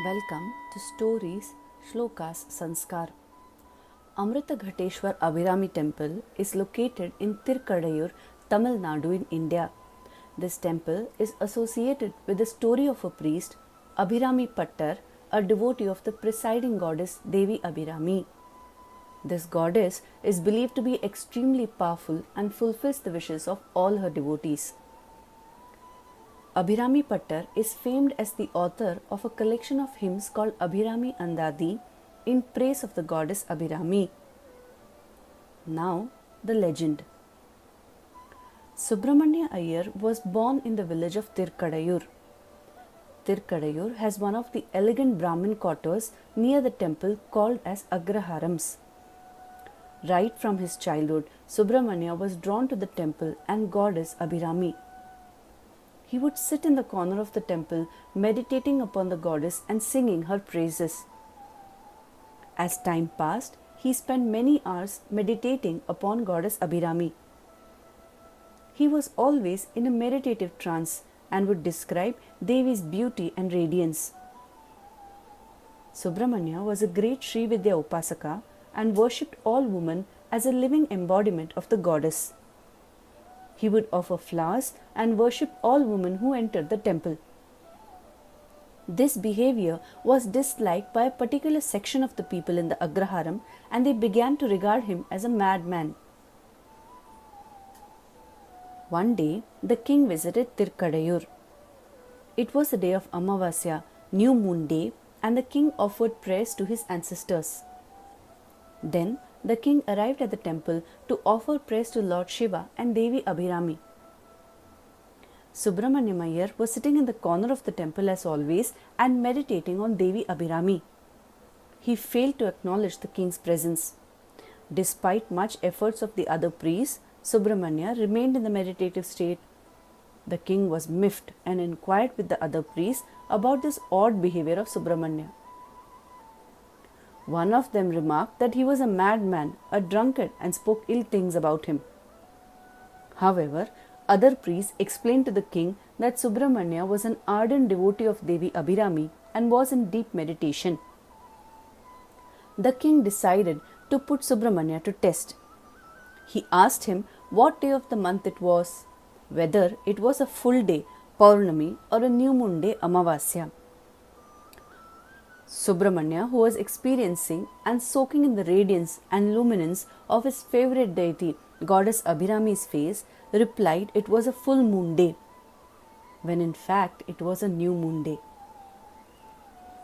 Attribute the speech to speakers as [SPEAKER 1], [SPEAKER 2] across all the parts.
[SPEAKER 1] Welcome to Stories, Slokas, Sanskar. Amrita Ghateshwar Abirami Temple is located in Tirukadayur, Tamil Nadu in India. This temple is associated with the story of a priest, Abirami Pattar, a devotee of the presiding goddess Devi Abirami. This goddess is believed to be extremely powerful and fulfills the wishes of all her devotees. Abirami Pattar is famed as the author of a collection of hymns called Abirami Anthathi in praise of the goddess Abirami. Now, the legend. Subramanya Iyer was born in the village of Tirukadayur. Tirukadayur has one of the elegant Brahmin quarters near the temple called as Agraharams. Right from his childhood, Subramanya was drawn to the temple and goddess Abirami. He would sit in the corner of the temple, meditating upon the goddess and singing her praises. As time passed, he spent many hours meditating upon goddess Abirami. He was always in a meditative trance and would describe Devi's beauty and radiance. Subramanya was a great Sri Vidya Upasaka and worshipped all women as a living embodiment of the goddess. He would offer flowers and worship all women who entered the temple. This behavior was disliked by a particular section of the people in the Agraharam, and they began to regard him as a madman. One day, the king visited Tirukadayur. It was a day of Amavasya, new moon day, and the king offered prayers to his ancestors. Then, the king arrived at the temple to offer prayers to Lord Shiva and Devi Abirami. Subramanya Iyer was sitting in the corner of the temple as always and meditating on Devi Abirami. He failed to acknowledge the king's presence. Despite much efforts of the other priests, Subramanya remained in the meditative state. The king was miffed and inquired with the other priests about this odd behavior of Subramanya. One of them remarked that he was a madman, a drunkard, and spoke ill things about him. However, other priests explained to the king that Subramanya was an ardent devotee of Devi Abirami and was in deep meditation. The king decided to put Subramanya to test. He asked him what day of the month it was, whether it was a full day, Paurnami, or a new moon day, Amavasya. Subramanya, who was experiencing and soaking in the radiance and luminance of his favorite deity, goddess Abirami's face, replied it was a full moon day, when in fact it was a new moon day.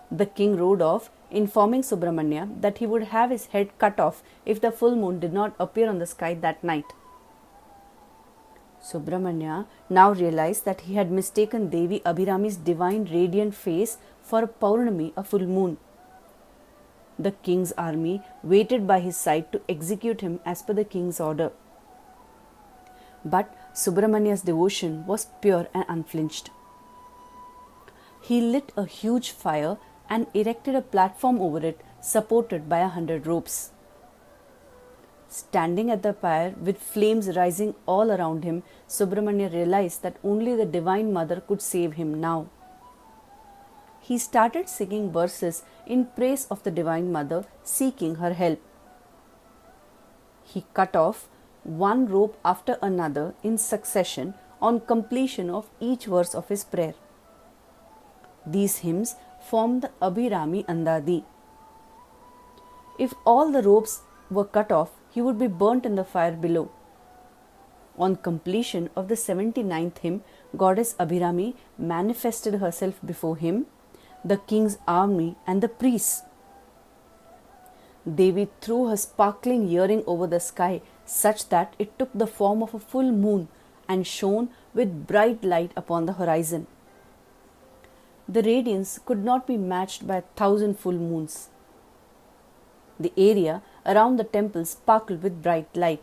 [SPEAKER 1] The king rode off, informing Subramanya that he would have his head cut off if the full moon did not appear on the sky that night. Subramanya now realized that he had mistaken Devi Abirami's divine radiant face for a Paurnami, a full moon. The king's army waited by his side to execute him as per the king's order. But Subramanya's devotion was pure and unflinched. He lit a huge fire and erected a platform over it, supported by 100 ropes. Standing at the pyre with flames rising all around him, Subramanya realized that only the Divine Mother could save him now. He started singing verses in praise of the Divine Mother, seeking her help. He cut off one rope after another in succession on completion of each verse of his prayer. These hymns form the Abirami Anthathi. If all the ropes were cut off, he would be burnt in the fire below. On completion of the 79th hymn, goddess Abirami manifested herself before him, the king's army, and the priests. Devi threw her sparkling earring over the sky such that it took the form of a full moon and shone with bright light upon the horizon. The radiance could not be matched by 1,000 full moons. The area around the temple sparkled with bright light.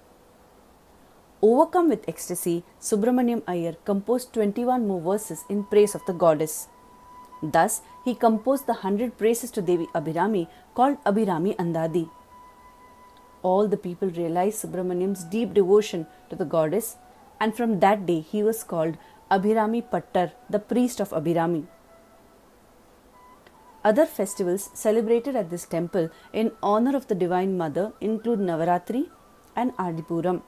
[SPEAKER 1] Overcome with ecstasy, Subramanyam Iyer composed 21 more verses in praise of the goddess. Thus, he composed the 100 praises to Devi Abirami called Abirami Anthathi. All the people realized Subramanyam's deep devotion to the goddess, and from that day he was called Abirami Pattar, the priest of Abirami. Other festivals celebrated at this temple in honor of the Divine Mother include Navaratri and Adipuram.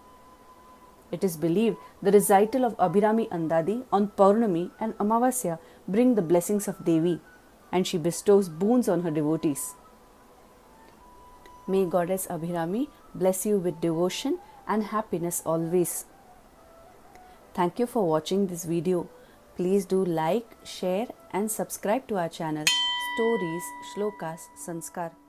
[SPEAKER 1] It is believed the recital of Abirami Anthathi on Paurnami and Amavasya bring the blessings of Devi, and she bestows boons on her devotees. May Goddess Abirami bless you with devotion and happiness always. Thank you for watching this video. Please do like, share and subscribe to our channel Stories, Slokas, Sanskar.